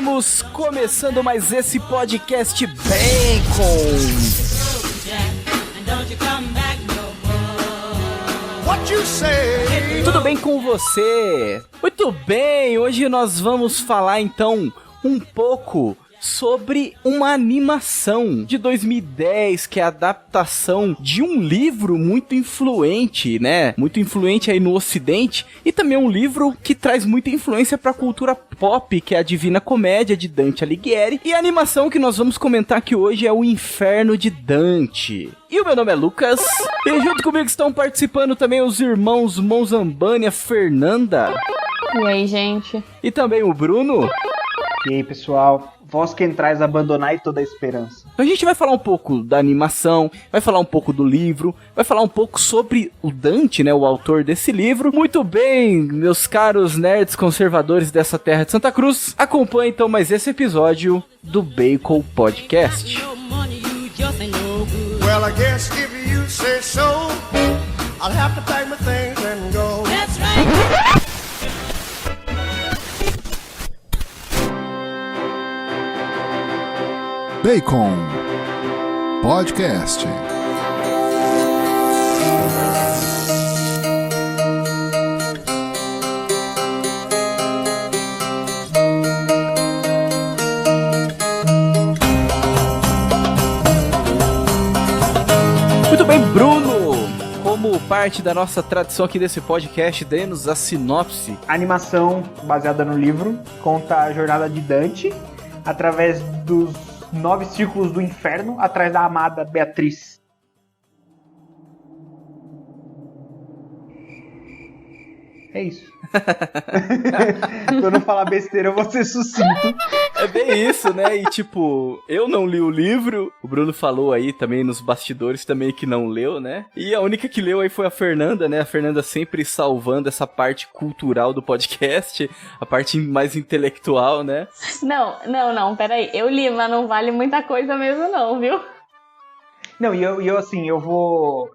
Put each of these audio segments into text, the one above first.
Estamos começando mais esse podcast Bacon. Tudo bem com você? Muito bem, hoje nós vamos falar então um pouco sobre uma animação de 2010, que é a adaptação de um livro muito influente, né? Muito influente aí no Ocidente, e também um livro que traz muita influência para a cultura pop, que é a Divina Comédia, de Dante Alighieri. E a animação que nós vamos comentar aqui hoje é O Inferno de Dante. E o meu nome é Lucas, e junto comigo estão participando também os irmãos Monzambani, a Fernanda. E aí, gente? E também o Bruno. E aí, pessoal? Voz quem traz abandonar e toda a esperança. Então a gente vai falar um pouco da animação, vai falar um pouco do livro, vai falar um pouco sobre o Dante, né, o autor desse livro. Muito bem, meus caros nerds conservadores dessa terra de Santa Cruz, acompanhe então mais esse episódio do Bacon Podcast. Well, I guess if you say so, I'll have to pack my things and go. That's right. Bacon Podcast. Muito bem, Bruno, como parte da nossa tradição aqui desse podcast, dê-nos a sinopse. A animação, baseada no livro, conta a jornada de Dante através dos 9 círculos do inferno, atrás da amada Beatriz. É isso. Pra não falar besteira, eu vou ser sucinto. É bem isso, né? E tipo, eu não li o livro, o Bruno falou aí também nos bastidores também que não leu, né? E a única que leu aí foi a Fernanda, né? A Fernanda sempre salvando essa parte cultural do podcast, a parte mais intelectual, né? Não, peraí. Eu li, mas não vale muita coisa mesmo não, viu? Não, e eu assim, eu vou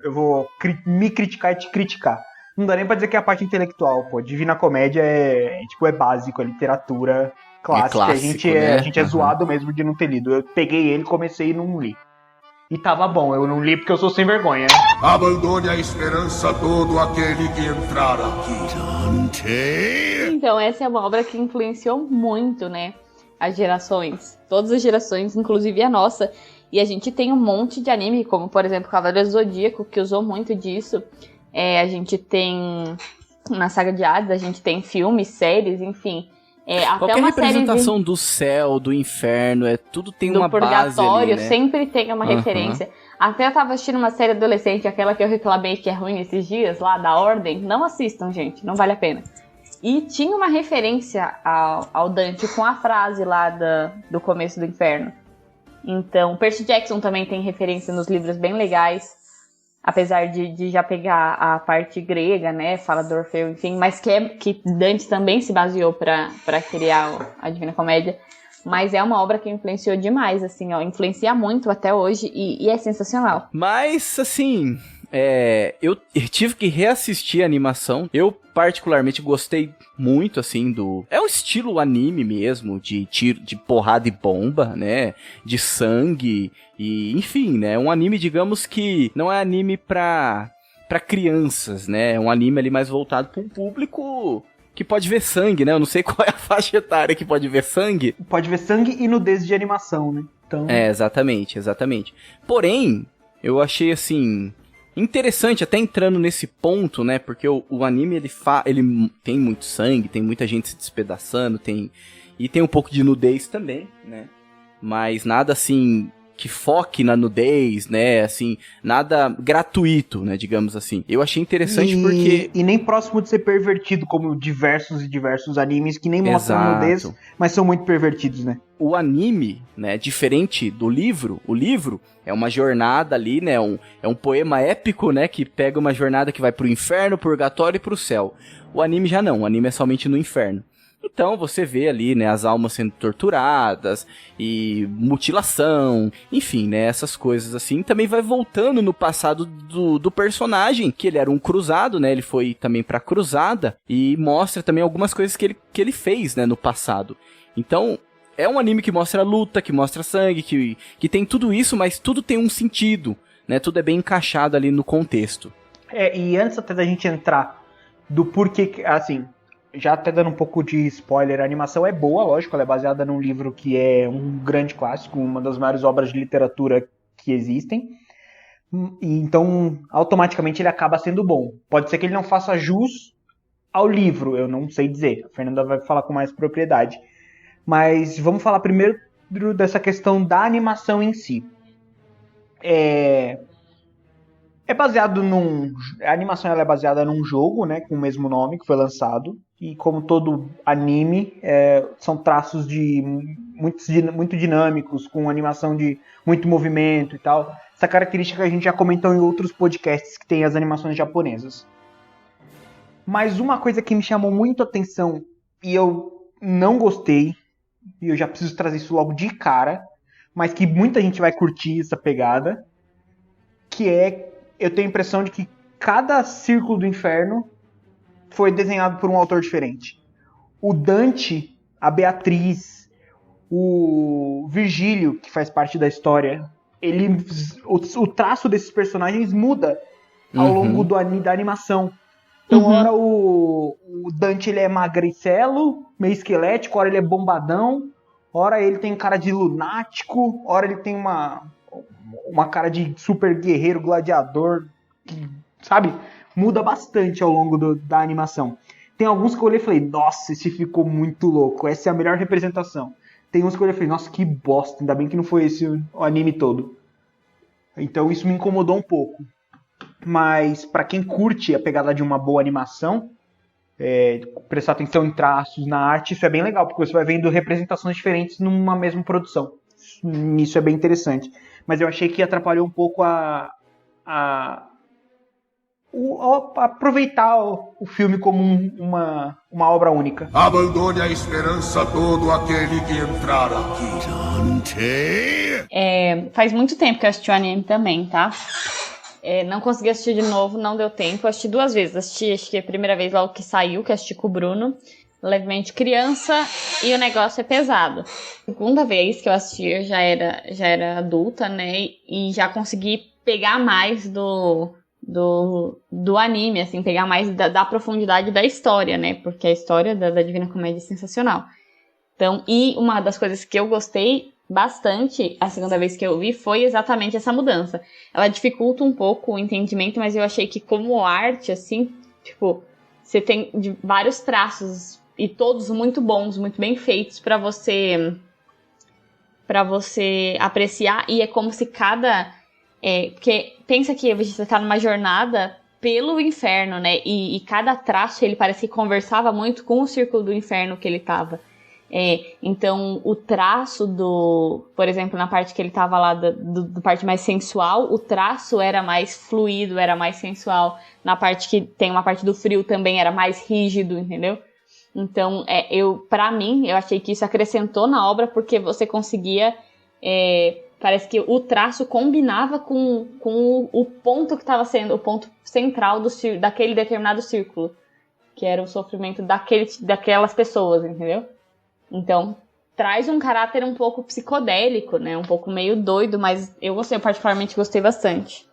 me criticar e te criticar. Não dá nem pra dizer que é a parte intelectual, pô. Divina Comédia é básico, é literatura clássica. Clássico, a gente é zoado mesmo de não ter lido. Eu peguei ele, comecei e não li. E tava bom, eu não li porque eu sou sem vergonha. Abandone a esperança todo aquele que entrar aqui. Dante. Então, essa é uma obra que influenciou muito, né? As gerações. Todas as gerações, inclusive a nossa. E a gente tem um monte de anime, como por exemplo Cavaleiro Zodíaco, que usou muito disso. A gente tem, na saga de Hades, a gente tem filmes, séries, enfim. Qualquer até uma representação do céu, do inferno, tudo tem uma base ali, né? Do purgatório, sempre tem uma referência. Até eu tava assistindo uma série adolescente, aquela que eu reclamei que é ruim esses dias, lá da Ordem. Não assistam, gente, não vale a pena. E tinha uma referência ao Dante com a frase lá do começo do inferno. Então, Percy Jackson também tem referência nos livros bem legais. Apesar de já pegar a parte grega, né, fala do Orfeu, enfim, mas que Dante também se baseou para criar a Divina Comédia. Mas é uma obra que influenciou demais, assim, ó, influencia muito até hoje e é sensacional. Mas, assim, eu tive que reassistir a animação. Eu particularmente gostei muito, assim, é um estilo anime mesmo, de tiro, de porrada e bomba, né, de sangue, e enfim, né, um anime, digamos que não é anime pra crianças, né, é um anime ali mais voltado pra um público que pode ver sangue, né, eu não sei qual é a faixa etária que pode ver sangue. Pode ver sangue e nudez de animação, né, então... Exatamente. Porém, eu achei, assim... interessante, até entrando nesse ponto, né, porque o anime, ele tem muito sangue, tem muita gente se despedaçando, e tem um pouco de nudez também, né, mas nada assim que foque na nudez, né, assim, nada gratuito, né, digamos assim. Eu achei interessante porque... E nem próximo de ser pervertido, como diversos e diversos animes que nem mostram nudez, mas são muito pervertidos, né. O anime, né, diferente do livro, o livro é uma jornada ali, né, é um poema épico, né, que pega uma jornada que vai pro inferno, purgatório e pro céu. O anime já não, o anime é somente no inferno. Então você vê ali, né, as almas sendo torturadas e mutilação, enfim, né, essas coisas assim. Também vai voltando no passado do personagem, que ele era um cruzado, né, ele foi também pra cruzada, e mostra também algumas coisas que ele fez, né, no passado. Então, é um anime que mostra luta, que mostra sangue, que tem tudo isso, mas tudo tem um sentido, né? Tudo é bem encaixado ali no contexto. E antes até da gente entrar do porquê, assim, já até dando um pouco de spoiler, a animação é boa, lógico, ela é baseada num livro que é um grande clássico, uma das maiores obras de literatura que existem, e então automaticamente ele acaba sendo bom. Pode ser que ele não faça jus ao livro, eu não sei dizer, a Fernanda vai falar com mais propriedade, mas vamos falar primeiro dessa questão da animação em si. A animação ela é baseada num jogo, né, com o mesmo nome, que foi lançado. E como todo anime, são traços muito dinâmicos, com animação de muito movimento e tal. Essa característica a gente já comentou em outros podcasts que tem as animações japonesas. Mas uma coisa que me chamou muito a atenção e eu não gostei, e eu já preciso trazer isso logo de cara, mas que muita gente vai curtir essa pegada, que eu tenho a impressão de que cada círculo do inferno foi desenhado por um autor diferente. O Dante, a Beatriz, o Virgílio, que faz parte da história, o traço desses personagens muda ao longo da animação. Então, ora o Dante ele é magricelo, meio esquelético, ora ele é bombadão, ora ele tem cara de lunático, ora ele tem uma cara de super guerreiro, gladiador, sabe? Muda bastante ao longo da animação. Tem alguns que eu olhei e falei, nossa, esse ficou muito louco, essa é a melhor representação. Tem uns que eu olhei e falei, nossa, que bosta, ainda bem que não foi esse o anime todo. Então isso me incomodou um pouco. Mas pra quem curte a pegada de uma boa animação, prestar atenção em traços, na arte, isso é bem legal, porque você vai vendo representações diferentes numa mesma produção. Isso é bem interessante. Mas eu achei que atrapalhou um pouco aproveitar o filme como uma obra única. Abandone a esperança a todo aquele que entrar aqui. Faz muito tempo que eu assisti o anime também, tá? Não consegui assistir de novo, não deu tempo. Eu assisti 2 vezes. Acho que a primeira vez logo que saiu, que eu assisti com o Bruno, levemente criança, e o negócio é pesado. Segunda vez que eu assisti, eu já era adulta, né? E já consegui pegar mais do anime, assim, pegar mais da profundidade da história, né? Porque a história da Divina Comédia é sensacional. Então, e uma das coisas que eu gostei bastante a segunda vez que eu vi foi exatamente essa mudança. Ela dificulta um pouco o entendimento, mas eu achei que como arte, assim, tipo, você tem vários traços e todos muito bons, muito bem feitos pra você apreciar, e é como se cada... porque pensa que você tá numa jornada pelo inferno, né? E cada traço, ele parece que conversava muito com o círculo do inferno que ele tava. Então, o traço por exemplo, na parte que ele tava lá, do parte mais sensual, o traço era mais fluido, era mais sensual. Na parte que tem uma parte do frio também era mais rígido, entendeu? Então, pra mim, eu achei que isso acrescentou na obra, porque você conseguia... parece que o traço combinava com o ponto que estava sendo, o ponto central daquele determinado círculo, que era o sofrimento daquelas pessoas, entendeu? Então, traz um caráter um pouco psicodélico, né? Um pouco meio doido, mas eu particularmente gostei bastante.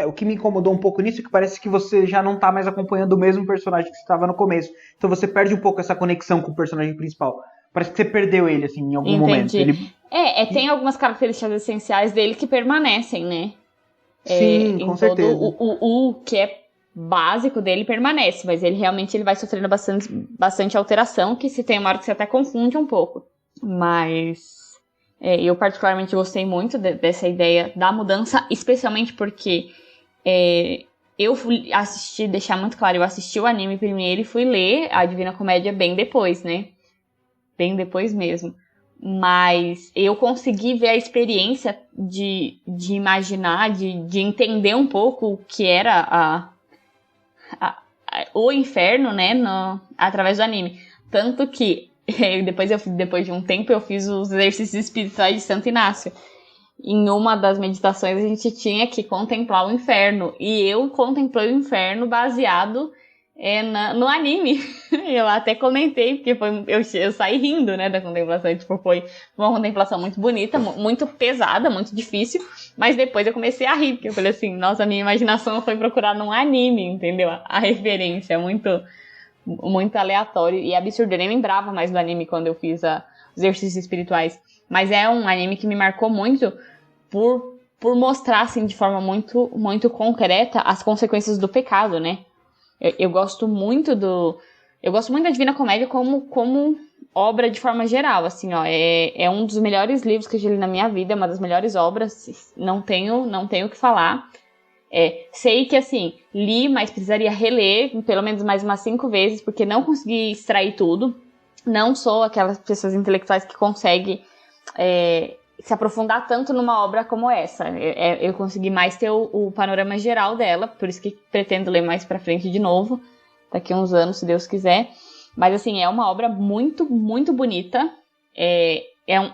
O que me incomodou um pouco nisso é que parece que você já não tá mais acompanhando o mesmo personagem que você estava no começo. Então você perde um pouco essa conexão com o personagem principal. Parece que você perdeu ele, assim, em algum momento. Tem algumas características essenciais dele que permanecem, né? Sim, com certeza. O que é básico dele permanece, mas ele realmente vai sofrendo bastante alteração, que se tem uma hora que você até confunde um pouco. Mas eu particularmente gostei muito dessa ideia da mudança, especialmente porque eu fui assistir, deixar muito claro, eu assisti o anime primeiro e fui ler a Divina Comédia bem depois, né? Bem depois mesmo. Mas eu consegui ver a experiência de imaginar, de entender um pouco o que era o inferno, né, através do anime. Tanto que, depois de um tempo, eu fiz os exercícios espirituais de Santo Inácio. Em uma das meditações, a gente tinha que contemplar o inferno. E eu contemplei o inferno baseado no anime. Eu até comentei, porque eu saí rindo, né, da contemplação. Tipo, foi uma contemplação muito bonita, muito pesada, muito difícil. Mas depois eu comecei a rir, porque eu falei assim, nossa, a minha imaginação foi procurar num anime, entendeu? A referência é muito, muito aleatório e absurdo. Eu nem lembrava mais do anime quando eu fiz os exercícios espirituais. Mas é um anime que me marcou muito por mostrar, assim, de forma muito, muito concreta as consequências do pecado, né? Eu gosto muito da Divina Comédia como obra de forma geral, assim, ó. É um dos melhores livros que eu já li na minha vida, é uma das melhores obras, não tenho o que falar. Sei que, assim, li, mas precisaria reler pelo menos mais umas 5 vezes, porque não consegui extrair tudo. Não sou aquelas pessoas intelectuais que conseguem se aprofundar tanto numa obra como essa. Eu consegui mais ter o panorama geral dela, por isso que pretendo ler mais pra frente de novo, daqui a uns anos, se Deus quiser. Mas, assim, é uma obra muito, muito bonita.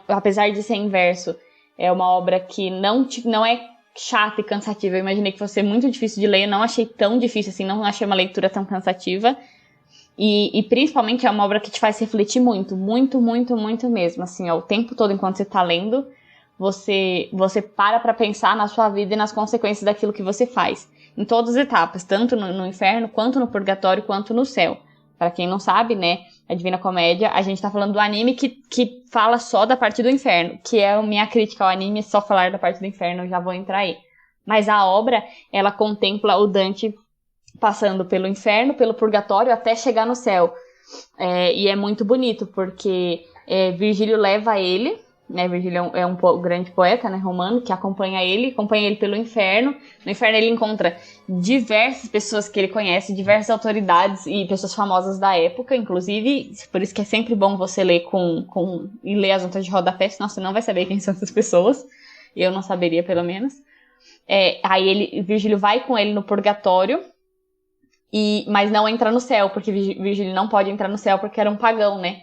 Apesar de ser em verso, é uma obra que não é chata e cansativa. Eu imaginei que fosse muito difícil de ler, eu não achei tão difícil assim, não achei uma leitura tão cansativa. E principalmente é uma obra que te faz refletir muito, muito, muito, muito mesmo. Assim, ó, o tempo todo enquanto você tá lendo, você para pensar na sua vida e nas consequências daquilo que você faz. Em todas as etapas, tanto no inferno, quanto no purgatório, quanto no céu. Pra quem não sabe, né, a Divina Comédia, a gente tá falando do anime que fala só da parte do inferno, que é a minha crítica ao anime, só falar da parte do inferno, eu já vou entrar aí. Mas a obra, ela contempla o Dante passando pelo inferno, pelo purgatório, até chegar no céu. E é muito bonito, porque Virgílio leva ele, né, Virgílio é um grande poeta, né, romano, que acompanha ele pelo inferno. No inferno ele encontra diversas pessoas que ele conhece, diversas autoridades e pessoas famosas da época, inclusive, por isso que é sempre bom você ler e ler as notas de rodapé, senão você não vai saber quem são essas pessoas. Eu não saberia, pelo menos. Aí Virgílio vai com ele no purgatório, mas não entra no céu, porque Virgílio não pode entrar no céu porque era um pagão, né?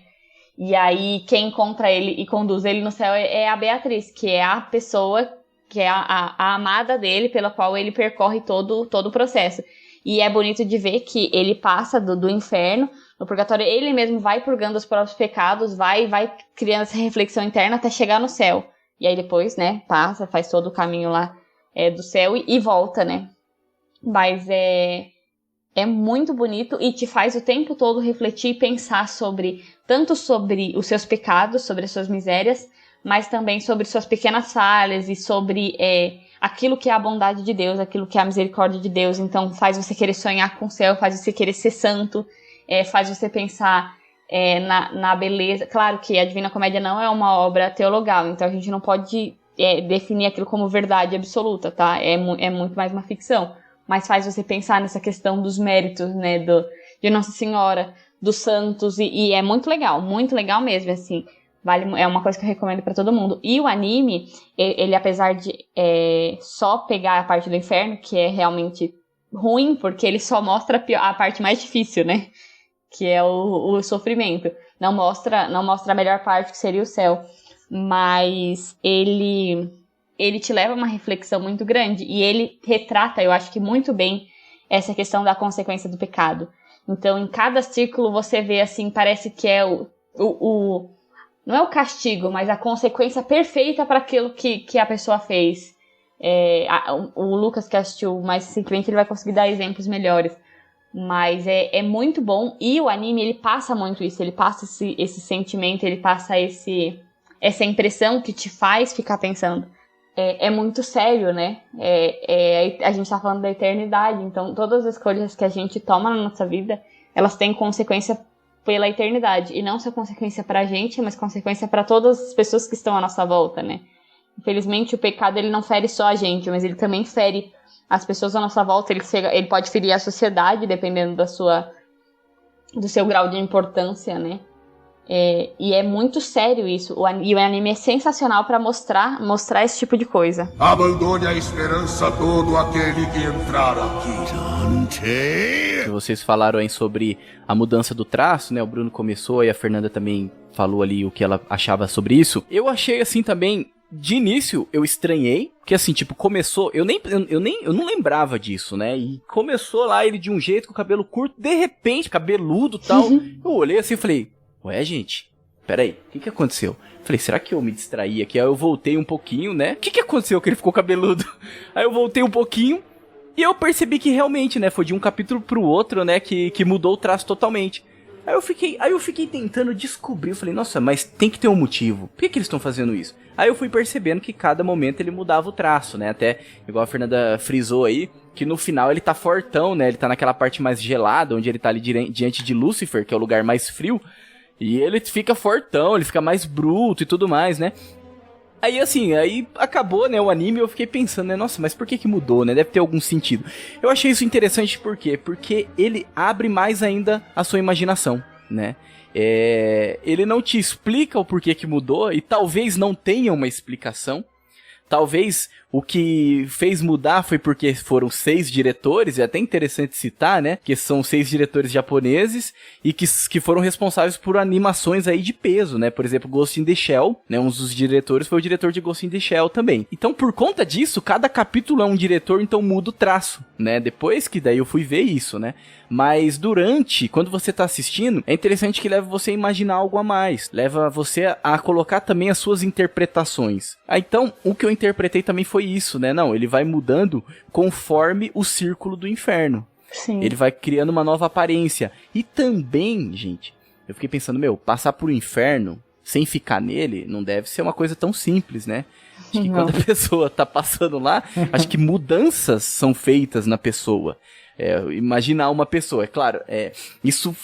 E aí quem encontra ele e conduz ele no céu é a Beatriz, que é a pessoa, que é a amada dele, pela qual ele percorre todo o processo. E é bonito de ver que ele passa do inferno, no purgatório, ele mesmo vai purgando os próprios pecados, vai criando essa reflexão interna até chegar no céu. E aí depois, né, faz todo o caminho lá do céu e volta, né? Mas é muito bonito e te faz o tempo todo refletir e pensar tanto sobre os seus pecados, sobre as suas misérias, mas também sobre suas pequenas falhas e sobre aquilo que é a bondade de Deus, aquilo que é a misericórdia de Deus. Então faz você querer sonhar com o céu, faz você querer ser santo, faz você pensar na beleza. Claro que a Divina Comédia não é uma obra teologal, então a gente não pode definir aquilo como verdade absoluta, tá? É muito mais uma ficção. Mas faz você pensar nessa questão dos méritos, né, de Nossa Senhora, dos santos, e é muito legal mesmo, assim, é uma coisa que eu recomendo pra todo mundo. E o anime, ele apesar de só pegar a parte do inferno, que é realmente ruim, porque ele só mostra a parte mais difícil, né, que é o sofrimento, não mostra a melhor parte, que seria o céu, mas ele te leva a uma reflexão muito grande, e ele retrata, eu acho que muito bem, essa questão da consequência do pecado. Então, em cada círculo você vê, assim, parece que é não é o castigo, mas a consequência perfeita para aquilo que a pessoa fez. O Lucas, que assistiu mais recentemente, ele vai conseguir dar exemplos melhores. Mas é muito bom, e o anime, ele passa muito isso, ele passa esse sentimento, ele passa essa impressão que te faz ficar pensando. É muito sério, né? A gente tá falando da eternidade, então todas as escolhas que a gente toma na nossa vida, elas têm consequência pela eternidade, e não só consequência pra gente, mas consequência pra todas as pessoas que estão à nossa volta, né? Infelizmente, o pecado, ele não fere só a gente, mas ele também fere as pessoas à nossa volta, ele pode ferir a sociedade, dependendo do seu grau de importância, né? E é muito sério isso. E o anime é sensacional pra mostrar esse tipo de coisa. Abandone a esperança todo aquele que entrar aqui. Vocês falaram aí sobre a mudança do traço, né? O Bruno começou e a Fernanda também falou ali o que ela achava sobre isso. Eu achei assim também de início, eu estranhei, porque assim, tipo, começou, eu não lembrava disso, né? E começou lá ele de um jeito, com o cabelo curto, de repente, cabeludo e tal. Eu olhei assim e falei, ué, gente, peraí, o que aconteceu? Falei, será que eu me distraí aqui? Aí eu voltei um pouquinho, né? O que aconteceu que ele ficou cabeludo? Aí eu voltei um pouquinho e eu percebi que realmente, né, foi de um capítulo pro outro, né, que mudou o traço totalmente. Aí eu fiquei tentando descobrir, eu falei, nossa, mas tem que ter um motivo. Por que eles estão fazendo isso? Aí eu fui percebendo que cada momento ele mudava o traço, né? Até, igual a Fernanda frisou aí, que no final ele tá fortão, né? Ele tá naquela parte mais gelada, onde ele tá ali diante de Lúcifer, que é o lugar mais frio. E ele fica fortão, ele fica mais bruto e tudo mais, né? Aí assim, aí acabou, né, o anime, eu fiquei pensando, né, nossa, mas por que mudou, né? Deve ter algum sentido. Eu achei isso interessante por quê? Porque ele abre mais ainda a sua imaginação, né? Ele não te explica o porquê que mudou e talvez não tenha uma explicação. Talvez o que fez mudar foi porque foram 6 diretores, é até interessante citar, né? Que são 6 diretores japoneses e que foram responsáveis por animações aí de peso, né? Por exemplo, Ghost in the Shell, né? Um dos diretores foi o diretor de Ghost in the Shell também. Então, por conta disso, cada capítulo é um diretor, então muda o traço, né? Depois que daí eu fui ver isso, né? Mas quando você tá assistindo, é interessante que leva você a imaginar algo a mais. Leva você a colocar também as suas interpretações. Então, o que eu interpretei também foi isso, né? Não, ele vai mudando conforme o círculo do inferno. Sim. Ele vai criando uma nova aparência. E também, gente, eu fiquei pensando, passar pro inferno sem ficar nele não deve ser uma coisa tão simples, né? Acho que quando a pessoa tá passando lá, acho que mudanças são feitas na pessoa. Imaginar uma pessoa, é claro, isso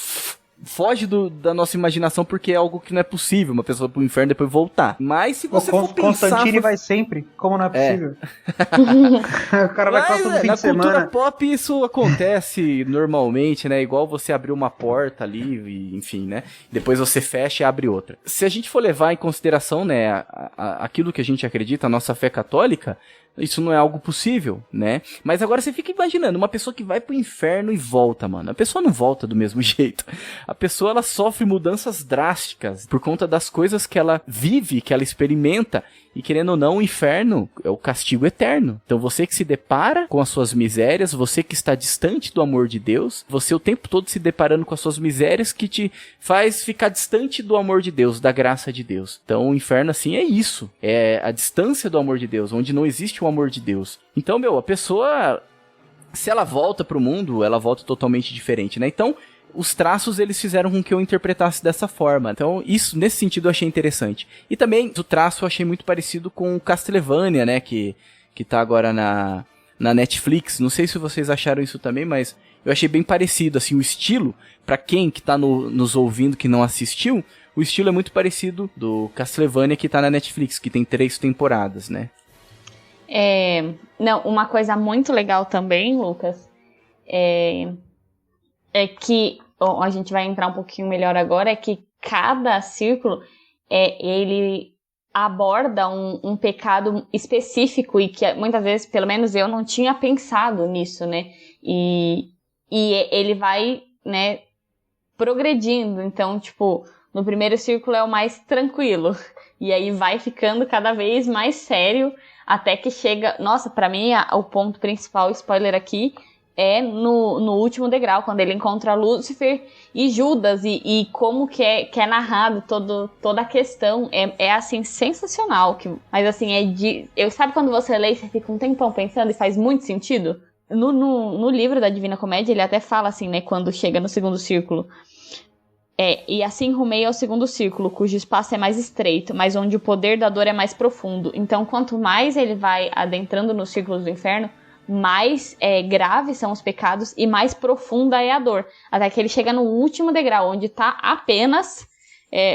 foge da nossa imaginação porque é algo que não é possível, uma pessoa pro inferno e depois voltar. Mas se você for pensar... Constantine vai sempre, como não é possível? O cara vai passar um fim de semana. Na cultura pop isso acontece normalmente, né? Igual você abrir uma porta ali, enfim, né? Depois você fecha e abre outra. Se a gente for levar em consideração, né, aquilo que a gente acredita, a nossa fé católica, isso não é algo possível, né? Mas agora você fica imaginando, uma pessoa que vai pro inferno e volta, mano. A pessoa não volta do mesmo jeito. A pessoa, ela sofre mudanças drásticas por conta das coisas que ela vive, que ela experimenta. E querendo ou não, o inferno é o castigo eterno. Então você que se depara com as suas misérias, você que está distante do amor de Deus, você o tempo todo se deparando com as suas misérias que te faz ficar distante do amor de Deus, da graça de Deus. Então o inferno assim é isso, é a distância do amor de Deus, onde não existe o amor de Deus. Então, a pessoa, se ela volta pro mundo, ela volta totalmente diferente, né? Então, os traços, eles fizeram com que eu interpretasse dessa forma. Então, isso, nesse sentido, eu achei interessante. E também, o traço eu achei muito parecido com o Castlevania, né? Que tá agora na Netflix. Não sei se vocês acharam isso também, mas eu achei bem parecido, assim, o estilo. Pra quem que tá nos ouvindo, que não assistiu, o estilo é muito parecido do Castlevania que tá na Netflix, que tem 3 temporadas, né? Não, uma coisa muito legal também, Lucas, é que, a gente vai entrar um pouquinho melhor agora, é que cada círculo, ele aborda um pecado específico e que muitas vezes, pelo menos eu não tinha pensado nisso, né? E ele vai, né, progredindo. Então, tipo, no primeiro círculo é o mais tranquilo. E aí vai ficando cada vez mais sério, até que chega... Nossa, pra mim, o ponto principal, spoiler aqui, é no último degrau, quando ele encontra Lúcifer e Judas, e como que é narrado toda a questão. É assim, sensacional. Mas assim, sabe quando você lê e você fica um tempão pensando e faz muito sentido? No livro da Divina Comédia, ele até fala assim, né, quando chega no segundo círculo. E assim rumei ao segundo círculo, cujo espaço é mais estreito, mas onde o poder da dor é mais profundo. Então, quanto mais ele vai adentrando nos círculos do inferno, mais graves são os pecados e mais profunda é a dor. Até que ele chega no último degrau, onde tá apenas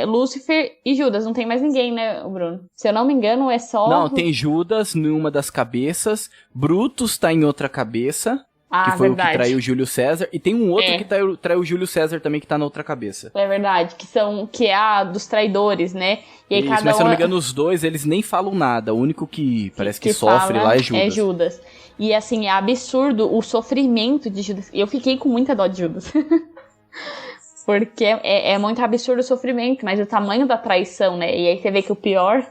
Lúcifer e Judas. Não tem mais ninguém, né, Bruno? Se eu não me engano, é só... Não, tem Judas em uma das cabeças, Brutus tá em outra cabeça... que foi verdade. O que traiu o Júlio César. E tem um outro que traiu o Júlio César também, que tá na outra cabeça. É verdade, que é a dos traidores, né? E aí isso, cada mas se eu não me engano, os dois, eles nem falam nada. O único que parece que sofre lá é Judas. É Judas. E assim, é absurdo o sofrimento de Judas. E eu fiquei com muita dó de Judas. Porque é muito absurdo o sofrimento, mas o tamanho da traição, né? E aí você vê que o pior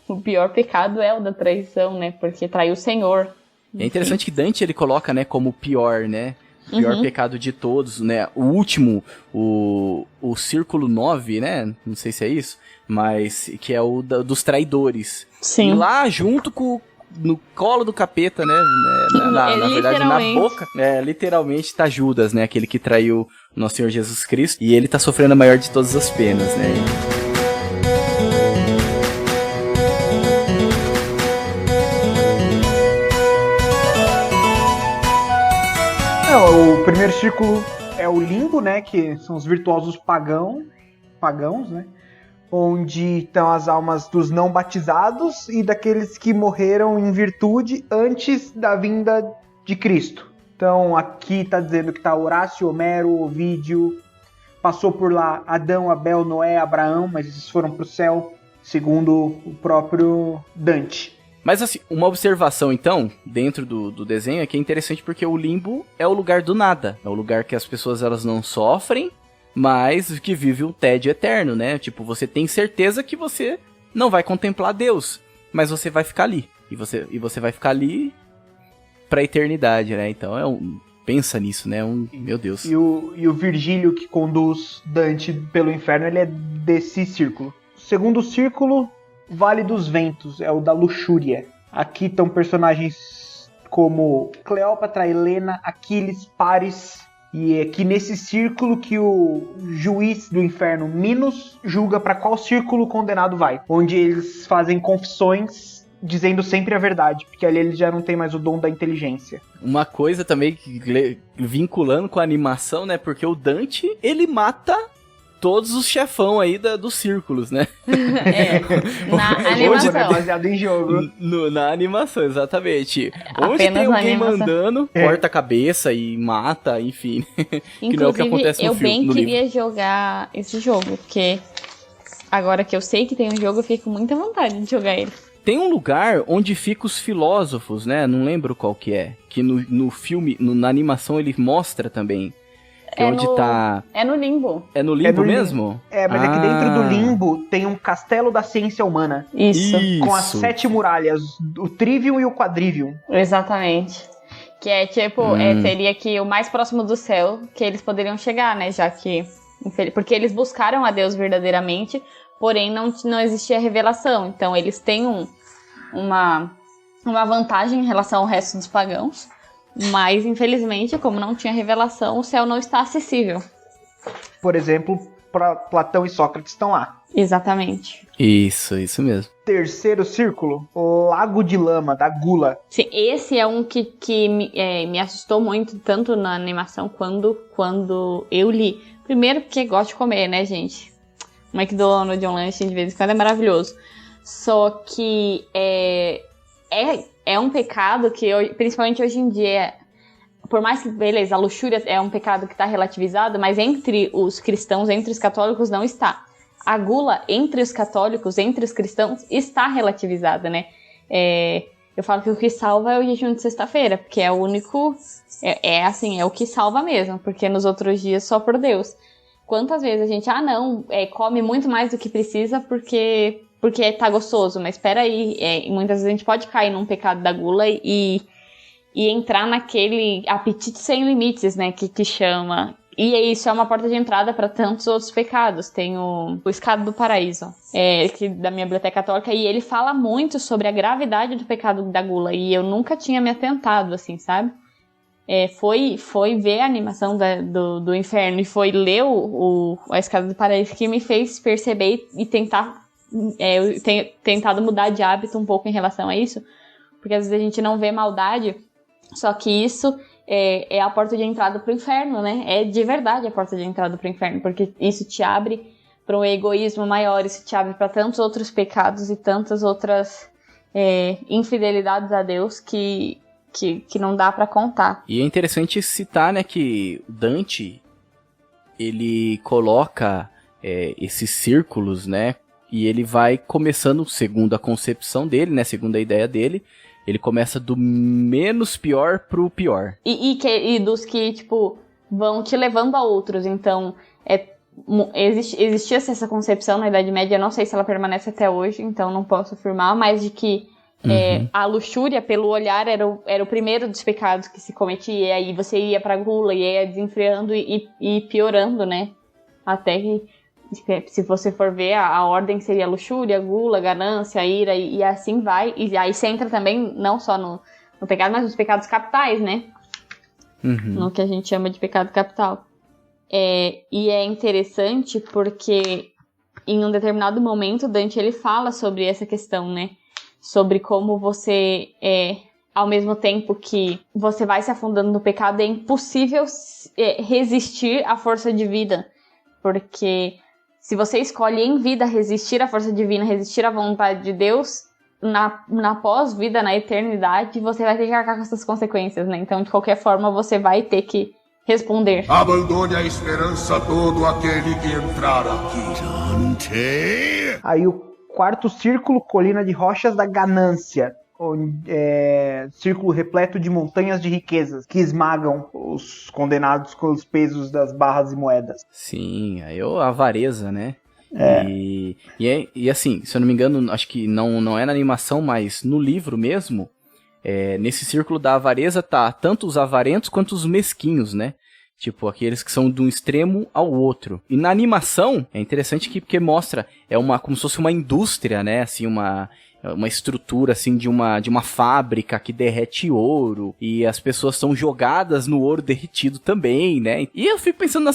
o pior pecado é o da traição, né? Porque traiu o Senhor. É interessante que Dante ele coloca, né, como o pior, né? O pior pecado de todos, né? O último, o círculo 9, né? Não sei se é isso, mas que é o dos traidores. Sim. E lá junto no colo do capeta, né? Na verdade, na boca. Literalmente tá Judas, né? Aquele que traiu nosso Senhor Jesus Cristo. E ele tá sofrendo a maior de todas as penas, né? O primeiro círculo é o limbo, né? Que são os virtuosos pagãos, né? Onde estão as almas dos não batizados e daqueles que morreram em virtude antes da vinda de Cristo. Então aqui está dizendo que está Horácio, Homero, Ovídio, passou por lá Adão, Abel, Noé, Abraão, mas esses foram para o céu, segundo o próprio Dante. Mas assim, uma observação então, dentro do desenho, é que é interessante porque o limbo é o lugar do nada. É o lugar que as pessoas elas não sofrem, mas que vive um tédio eterno, né? Tipo, você tem certeza que você não vai contemplar Deus, mas você vai ficar ali. E você vai ficar ali pra eternidade, né? Então pensa nisso, né? Meu Deus. E o Virgílio que conduz Dante pelo inferno, ele é desse círculo. O segundo círculo, Vale dos Ventos, é o da luxúria. Aqui estão personagens como Cleópatra, Helena, Aquiles, Paris. E é aqui nesse círculo que o juiz do inferno, Minos, julga para qual círculo o condenado vai. Onde eles fazem confissões dizendo sempre a verdade, porque ali eles já não tem mais o dom da inteligência. Uma coisa também, vinculando com a animação, né? Porque o Dante, ele mata todos os chefão aí dos círculos, né? Na animação. Né? Baseado em jogo. Na animação, exatamente. Onde tem alguém mandando, corta a cabeça e mata, enfim. Que não é o que acontece no filme. Eu bem queria jogar esse jogo, porque agora que eu sei que tem um jogo, eu fico com muita vontade de jogar ele. Tem um lugar onde ficam os filósofos, né? Não lembro qual que é. Que no filme, na animação, ele mostra também. É no limbo. É no limbo mesmo? Mas aqui dentro do limbo tem um castelo da ciência humana. Isso. Com as 7 muralhas, o Trivium e o Quadrivium. Exatamente. Que é tipo, seria que o mais próximo do céu que eles poderiam chegar, né? Já que, porque eles buscaram a Deus verdadeiramente, porém não existia revelação. Então eles têm uma vantagem em relação ao resto dos pagãos. Mas, infelizmente, como não tinha revelação, o céu não está acessível. Por exemplo, Platão e Sócrates estão lá. Exatamente. Isso mesmo. Terceiro círculo, Lago de Lama, da Gula. Sim, esse é um que me assustou muito, tanto na animação quando eu li. Primeiro porque gosto de comer, né, gente? Um McDonald's, um lanche de vez em quando é maravilhoso. Só que é um pecado que, principalmente hoje em dia, por mais que, beleza, a luxúria é um pecado que está relativizado, mas entre os cristãos, entre os católicos, não está. A gula, entre os católicos, entre os cristãos, está relativizada, né? Eu falo que o que salva é o jejum de sexta-feira, porque é o único... É o que salva mesmo, porque nos outros dias só por Deus. Quantas vezes a gente, come muito mais do que precisa porque tá gostoso, mas espera aí, muitas vezes a gente pode cair num pecado da gula e entrar naquele apetite sem limites, né, que chama. E isso é uma porta de entrada para tantos outros pecados. Tem o Escado do Paraíso, da minha biblioteca católica, e ele fala muito sobre a gravidade do pecado da gula, e eu nunca tinha me atentado, assim, sabe? Foi ver a animação do inferno e foi ler a Escada do Paraíso que me fez perceber e tentar... eu tenho tentado mudar de hábito um pouco em relação a isso, porque às vezes a gente não vê maldade, só que isso é a porta de entrada pro inferno, né? É de verdade a porta de entrada pro inferno, porque isso te abre para um egoísmo maior, isso te abre para tantos outros pecados e tantas outras infidelidades a Deus que não dá para contar. E é interessante citar, né, que Dante, ele coloca esses círculos, né, e ele vai começando, segundo a concepção dele, né, segundo a ideia dele, ele começa do menos pior pro pior. E dos que, tipo, vão te levando a outros. Então, existia essa concepção na Idade Média, eu não sei se ela permanece até hoje, então não posso afirmar, mas de que a luxúria pelo olhar era o primeiro dos pecados que se cometia, e aí você ia pra gula e ia desenfreando e piorando, né? Até que, se você for ver, a ordem seria luxúria, gula, ganância, ira, e assim vai. E aí você entra também, não só no pecado, mas nos pecados capitais, né? No que a gente chama de pecado capital. E é interessante porque em um determinado momento Dante ele fala sobre essa questão, né? Sobre como você, ao mesmo tempo que você vai se afundando no pecado, é impossível resistir à força divina. Porque se você escolhe em vida resistir à força divina, resistir à vontade de Deus, na pós-vida, na eternidade, você vai ter que arcar com essas consequências, né? Então, de qualquer forma, você vai ter que responder. Abandone a esperança a todo aquele que entrar aqui. Dante. Aí o quarto círculo, colina de rochas da ganância. Círculo repleto de montanhas de riquezas que esmagam os condenados com os pesos das barras e moedas. Sim, aí a avareza, né? E assim, se eu não me engano, acho que não é na animação, mas no livro mesmo, nesse círculo da avareza tá tanto os avarentos quanto os mesquinhos, né? Tipo, aqueles que são de um extremo ao outro. E na animação, é interessante porque mostra, como se fosse uma indústria, né? Assim, uma estrutura, assim, de uma fábrica que derrete ouro. E as pessoas são jogadas no ouro derretido também, né? E eu fico pensando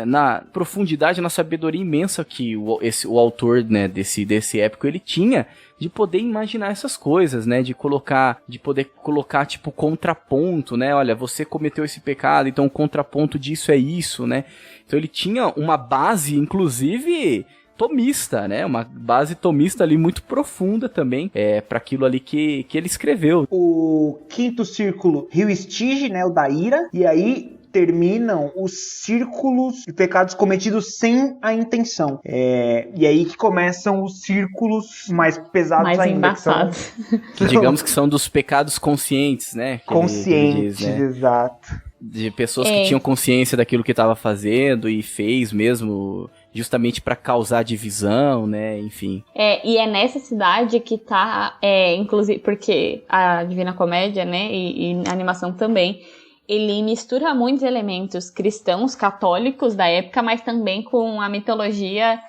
na profundidade, na sabedoria imensa que o autor, né, desse épico, ele tinha de poder imaginar essas coisas, né? De poder colocar, tipo, contraponto, né? Olha, você cometeu esse pecado, então o contraponto disso é isso, né? Então ele tinha uma base, inclusive tomista, né? Uma base tomista ali muito profunda também, para aquilo ali que ele escreveu. O quinto círculo, Rio Estige, né? O da ira, e aí terminam os círculos de pecados cometidos sem a intenção. E aí que começam os círculos mais pesados mais ainda. Embaçados. Que digamos que são dos pecados conscientes, né? Conscientes, né? Exato. De pessoas que tinham consciência daquilo que estava fazendo e fez mesmo justamente para causar divisão, né? Enfim. E é nessa cidade que tá, inclusive, porque a Divina Comédia, né? E a animação também, ele mistura muitos elementos cristãos, católicos da época, mas também com a mitologia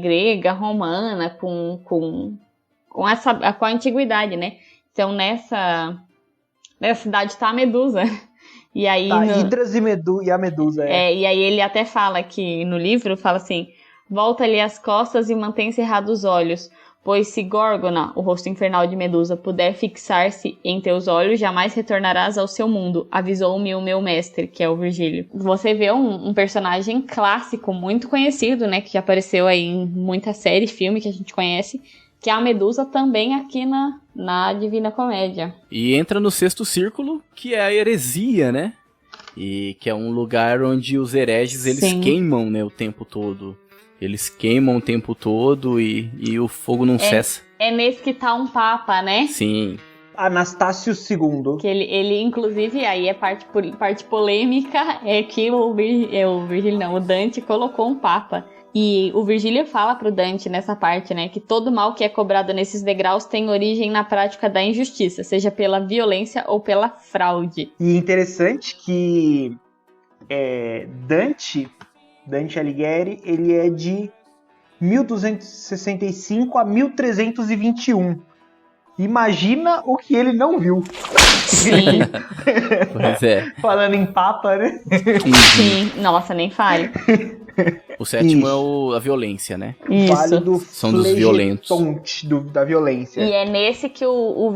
grega, romana, com a antiguidade, né? Então, nessa cidade tá a Medusa. E aí, Hidras e a Medusa. E aí ele até fala que no livro, fala assim: volta-lhe as costas e mantém cerrados os olhos, pois se Górgona, o rosto infernal de Medusa, puder fixar-se em teus olhos, jamais retornarás ao seu mundo, avisou-me o meu mestre, que é o Virgílio. Você vê um personagem clássico, muito conhecido, né, que já apareceu aí em muita série, filme que a gente conhece, que é a Medusa também aqui na Divina Comédia. E entra no sexto círculo, que é a heresia, né? E que é um lugar onde os hereges, eles queimam, né, o tempo todo. Eles queimam o tempo todo e o fogo não cessa. É nesse que tá um papa, né? Sim. Anastácio II. Que ele inclusive, aí é parte polêmica, é que o Dante colocou um papa. E o Virgílio fala pro Dante nessa parte, né, que todo mal que é cobrado nesses degraus tem origem na prática da injustiça, seja pela violência ou pela fraude. E interessante que Dante Alighieri, ele é de 1265 a 1321. Imagina o que ele não viu. Sim. Pois é. Falando em papa, né? Sim, nossa, nem fale. O sétimo é a violência, né? Isso. Vale do São dos violentos. Da violência. E é nesse que o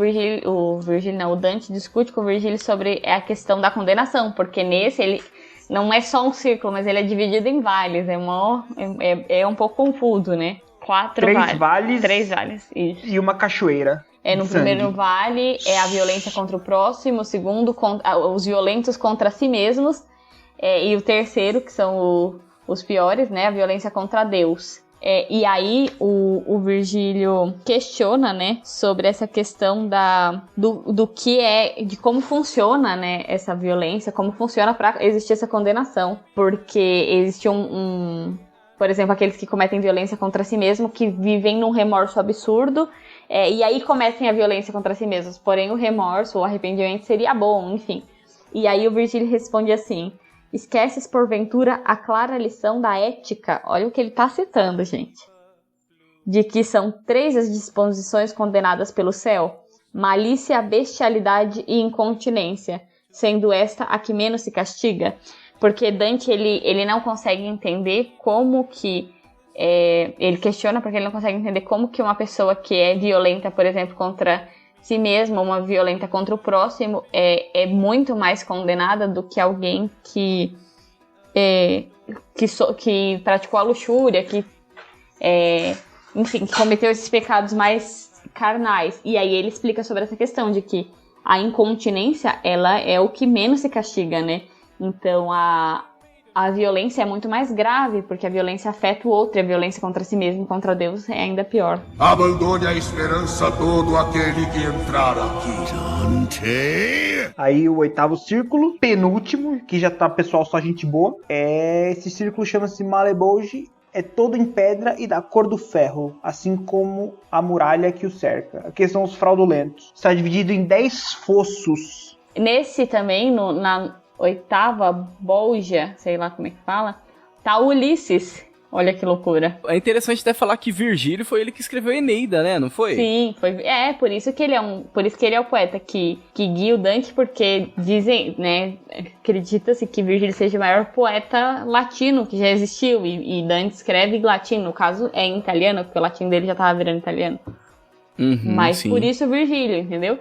Dante discute com o Virgílio sobre a questão da condenação, porque nesse ele não é só um círculo, mas ele é dividido em vales, é um pouco confuso, né? Três vales, isso. E uma cachoeira. No primeiro vale é a violência contra o próximo, o segundo os violentos contra si mesmos, e o terceiro, que são os piores, né, a violência contra Deus. E aí o Virgílio questiona, né, sobre essa questão do que de como funciona, né, essa violência, como funciona para existir essa condenação. Porque existe por exemplo, aqueles que cometem violência contra si mesmo, que vivem num remorso absurdo, e aí cometem a violência contra si mesmos. Porém, o remorso, o arrependimento seria bom, enfim. E aí o Virgílio responde assim: esqueces, porventura, a clara lição da ética? Olha o que ele está citando, gente. De que são 3 as disposições condenadas pelo céu: malícia, bestialidade e incontinência, sendo esta a que menos se castiga. Porque Dante, ele não consegue entender como que... ele questiona porque ele não consegue entender como que uma pessoa que é violenta, por exemplo, contra si mesma, uma violenta contra o próximo, é muito mais condenada do que alguém que praticou a luxúria, enfim, que cometeu esses pecados mais carnais. E aí ele explica sobre essa questão de que a incontinência, ela é o que menos se castiga, né? Então a violência é muito mais grave, porque a violência afeta o outro, e a violência contra si mesmo, contra Deus, é ainda pior. Abandone a esperança todo aquele que entrar aqui. Dante. Aí o 8º círculo, penúltimo, que já tá pessoal só gente boa. Esse círculo chama-se Malebolge, é todo em pedra e da cor do ferro, assim como a muralha que o cerca. Aqui são os fraudulentos. Está dividido em 10 fossos. Nesse também, na 8ª bolgia, sei lá como é que fala, tá Ulisses. Olha que loucura. É interessante até falar que Virgílio foi ele que escreveu Eneida, né? Não foi? Sim, foi. Por isso que ele é o poeta que guia o Dante, porque dizem, né, acredita-se que Virgílio seja o maior poeta latino que já existiu, e Dante escreve em latino, no caso é em italiano, porque o latim dele já tava virando italiano. Mas sim. Por isso Virgílio, entendeu?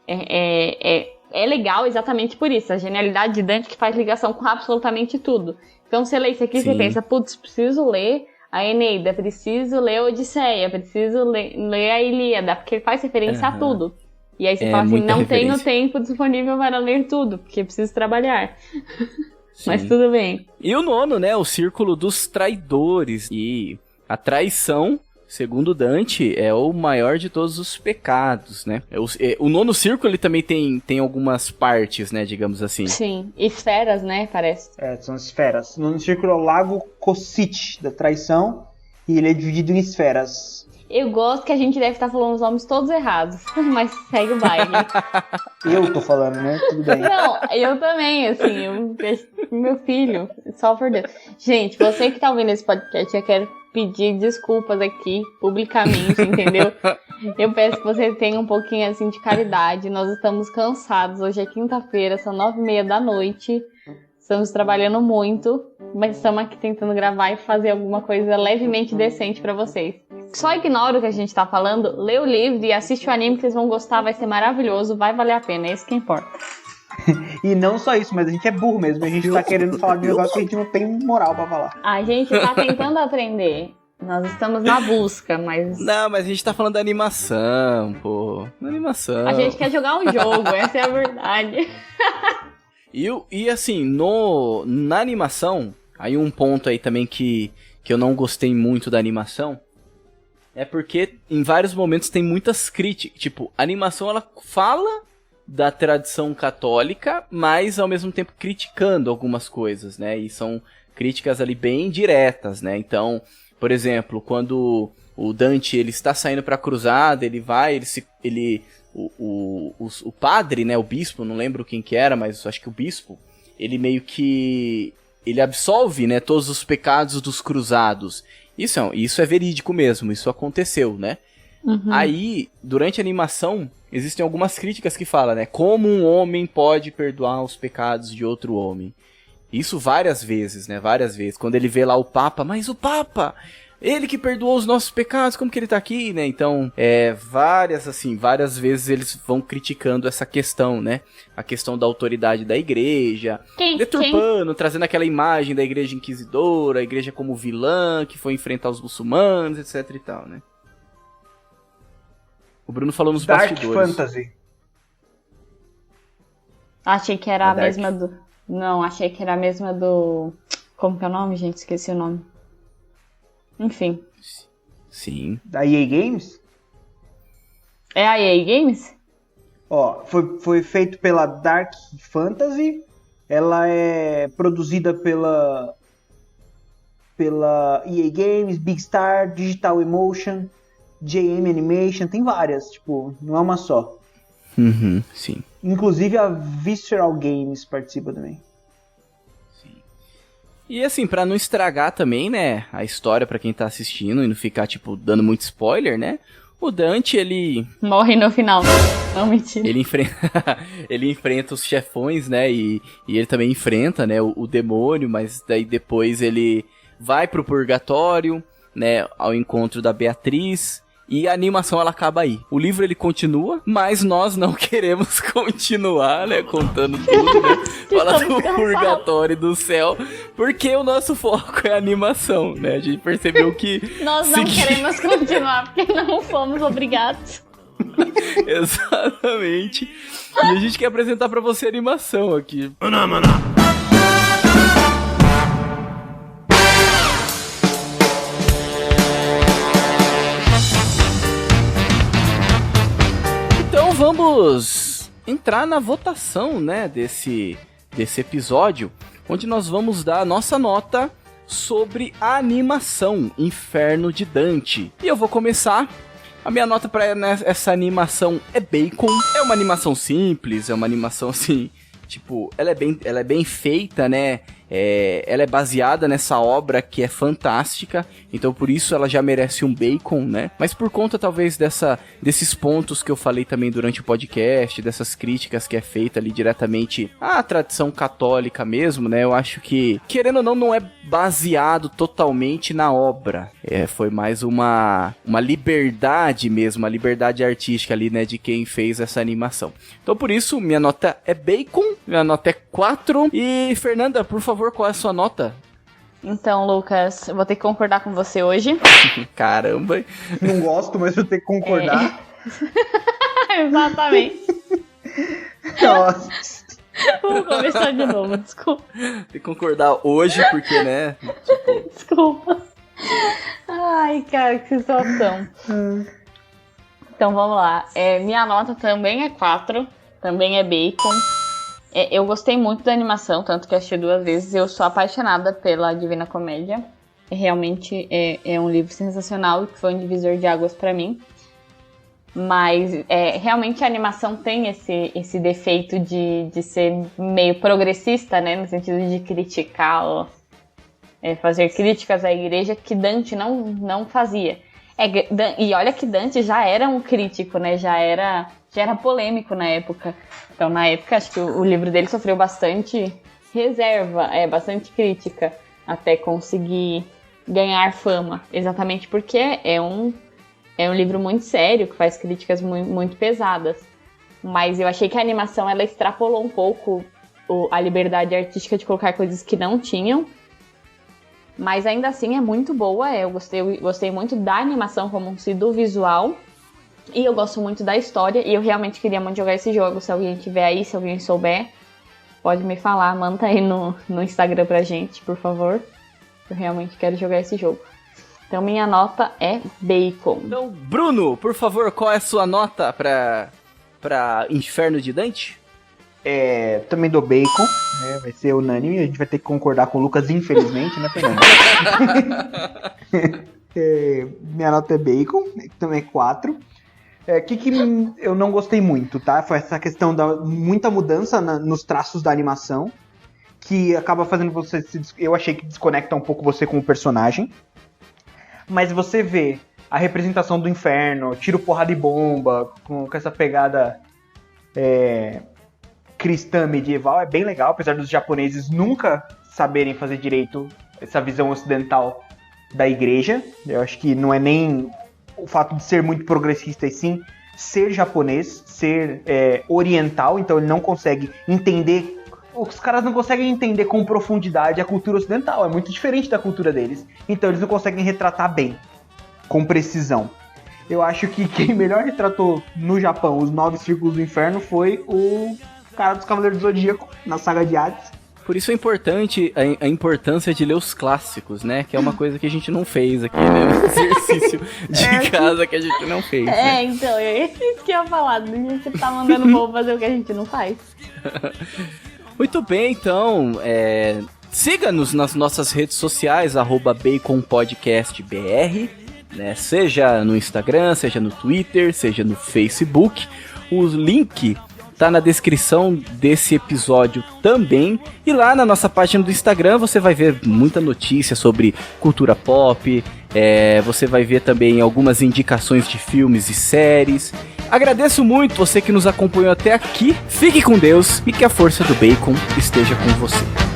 É legal exatamente por isso, a genialidade de Dante que faz ligação com absolutamente tudo. Então você lê isso aqui e você pensa, putz, preciso ler a Eneida, preciso ler a Odisseia, preciso ler a Ilíada, porque ele faz referência a tudo. E aí você fala assim, não tenho tempo disponível para ler tudo, porque preciso trabalhar. Mas tudo bem. E o 9º, né, o círculo dos traidores. E a traição, segundo Dante, é o maior de todos os pecados, né? O 9º círculo, ele também tem algumas partes, né, digamos assim. Sim, esferas, né, parece. São esferas. O 9º círculo é o Lago Cossite, da traição, e ele é dividido em esferas. Eu gosto que a gente deve estar falando os nomes todos errados, mas segue o baile. Eu tô falando, né? Tudo bem. Não, eu também, assim, meu filho, só por Deus. Gente, você que tá ouvindo esse podcast, eu quero pedir desculpas aqui, publicamente, entendeu? Eu peço que você tenha um pouquinho, assim, de caridade. Nós estamos cansados, hoje é quinta-feira, são 9h30 da noite. Estamos trabalhando muito, mas estamos aqui tentando gravar e fazer alguma coisa levemente decente pra vocês. Só ignora o que a gente tá falando, lê o livro e assiste o anime que vocês vão gostar, vai ser maravilhoso, vai valer a pena, é isso que importa. E não só isso, mas a gente é burro mesmo, a gente tá querendo falar de negócio que a gente não tem moral pra falar. A gente tá tentando aprender, nós estamos na busca, mas... Não, mas a gente tá falando da animação, pô, da animação. A gente quer jogar um jogo, essa é a verdade. E assim, na animação, aí um ponto aí também que eu não gostei muito da animação, é porque em vários momentos tem muitas críticas. Tipo, a animação ela fala da tradição católica, mas ao mesmo tempo criticando algumas coisas, né? E são críticas ali bem diretas, né? Então, por exemplo, quando o Dante ele está saindo para a cruzada, o padre, né, o bispo, não lembro quem que era, mas acho que o bispo, ele meio que ele absolve, né, todos os pecados dos cruzados. Isso é verídico mesmo, isso aconteceu, né? Uhum. Aí, durante a animação, existem algumas críticas que falam, né, como um homem pode perdoar os pecados de outro homem. Isso várias vezes, né, várias vezes. Quando ele vê lá o Papa, mas o Papa... ele que perdoou os nossos pecados, como que ele tá aqui, né? Então, várias vezes eles vão criticando essa questão, né? A questão da autoridade da igreja, deturpando, trazendo aquela imagem da igreja inquisidora, a igreja como vilã, que foi enfrentar os muçulmanos, etc e tal, né? O Bruno falou nos Dark bastidores. Fantasy. Achei que era a mesma do... Não, achei que era a mesma do... Como que é o nome, gente? Esqueci o nome. Enfim. Sim. Da EA Games? É a EA Games? Ó, foi feito pela Dark Fantasy. Ela é produzida pela EA Games, Big Star, Digital Emotion, JM Animation, tem várias, tipo, não é uma só. Uhum, sim. Inclusive a Visceral Games participa também. E assim, pra não estragar também, né, a história pra quem tá assistindo e não ficar, tipo, dando muito spoiler, né, o Dante, ele... Morre no final. Não, mentira. Ele enfrenta os chefões, né, e ele também enfrenta, né, o demônio, mas daí depois ele vai pro purgatório, né, ao encontro da Beatriz... E a animação, ela acaba aí. O livro, ele continua, mas nós não queremos continuar, né? Contando tudo, né? Falar do purgatório e do céu. Porque o nosso foco é a animação, né? A gente percebeu que... Nós não queremos continuar, porque não fomos obrigados. Exatamente. E a gente quer apresentar pra você a animação aqui. Então vamos entrar na votação, né, desse episódio, onde nós vamos dar a nossa nota sobre a animação Inferno de Dante. E eu vou começar. A minha nota para essa animação é bacon. É uma animação simples, é uma animação assim, tipo, ela é bem feita, né? Ela é baseada nessa obra que é fantástica, então por isso ela já merece um bacon, né? Mas por conta talvez desses pontos que eu falei também durante o podcast, dessas críticas que é feita ali diretamente à tradição católica mesmo, né? Eu acho que, querendo ou não é baseado totalmente na obra. Foi mais uma liberdade mesmo, uma liberdade artística ali, né? De quem fez essa animação. Então por isso, minha nota é bacon, minha nota é 4. E Fernanda, por favor, qual é a sua nota? Então, Lucas, eu vou ter que concordar com você hoje. Caramba. Não gosto, mas vou ter que concordar. Exatamente. Nossa. Vamos começar de novo, desculpa. Tem que concordar hoje, porque, né? Tipo... Desculpa. Ai, cara, que situação. Então, vamos lá. Minha nota também é 4. Também é bacon. Eu gostei muito da animação, tanto que assisti 2 vezes. Eu sou apaixonada pela Divina Comédia. Realmente é um livro sensacional e que foi um divisor de águas pra mim. Mas realmente a animação tem esse defeito de ser meio progressista, né? No sentido de criticar, fazer críticas à igreja que Dante não fazia. E olha que Dante já era um crítico, né? Já era polêmico na época. Então, na época, acho que o livro dele sofreu bastante reserva, bastante crítica, até conseguir ganhar fama. Exatamente porque é um livro muito sério, que faz críticas muito, muito pesadas. Mas eu achei que a animação, ela extrapolou um pouco a liberdade artística de colocar coisas que não tinham. Mas ainda assim é muito boa, eu gostei muito da animação como um si, do visual. E eu gosto muito da história, e eu realmente queria muito jogar esse jogo. Se alguém tiver aí, se alguém souber, pode me falar, manda aí no Instagram pra gente, por favor. Eu realmente quero jogar esse jogo. Então minha nota é bacon. Então, Bruno, por favor, qual é a sua nota pra Inferno de Dante? Também dou bacon, né? Vai ser unânime, a gente vai ter que concordar com o Lucas, infelizmente, né, Fernando? Minha nota é bacon, também é 4. Que eu não gostei muito, tá? Foi essa questão da muita mudança nos traços da animação, que acaba fazendo você... Eu achei que desconecta um pouco você com o personagem. Mas você vê a representação do inferno, tiro, porrada e bomba, com essa pegada cristã medieval, é bem legal, apesar dos japoneses nunca saberem fazer direito essa visão ocidental da igreja. Eu acho que não é nem o fato de ser muito progressista, e sim ser japonês, ser oriental, então ele não consegue entender, os caras não conseguem entender com profundidade a cultura ocidental, é muito diferente da cultura deles, então eles não conseguem retratar bem, com precisão. Eu acho que quem melhor retratou no Japão os 9 círculos do inferno foi o cara dos Cavaleiros do Zodíaco, na saga de Hades, Por isso é importante a importância de ler os clássicos, né? Que é uma coisa que a gente não fez aqui, né? Um exercício de casa que a gente não fez. Né? Então, é isso que eu ia falar. Você tá mandando o povo fazer o que a gente não faz. Muito bem, então, siga-nos nas nossas redes sociais, @baconpodcastbr, né? Seja no Instagram, seja no Twitter, seja no Facebook. O link tá na descrição desse episódio também. E lá na nossa página do Instagram você vai ver muita notícia sobre cultura pop. Você vai ver também algumas indicações de filmes e séries. Agradeço muito você que nos acompanhou até aqui. Fique com Deus e que a força do bacon esteja com você.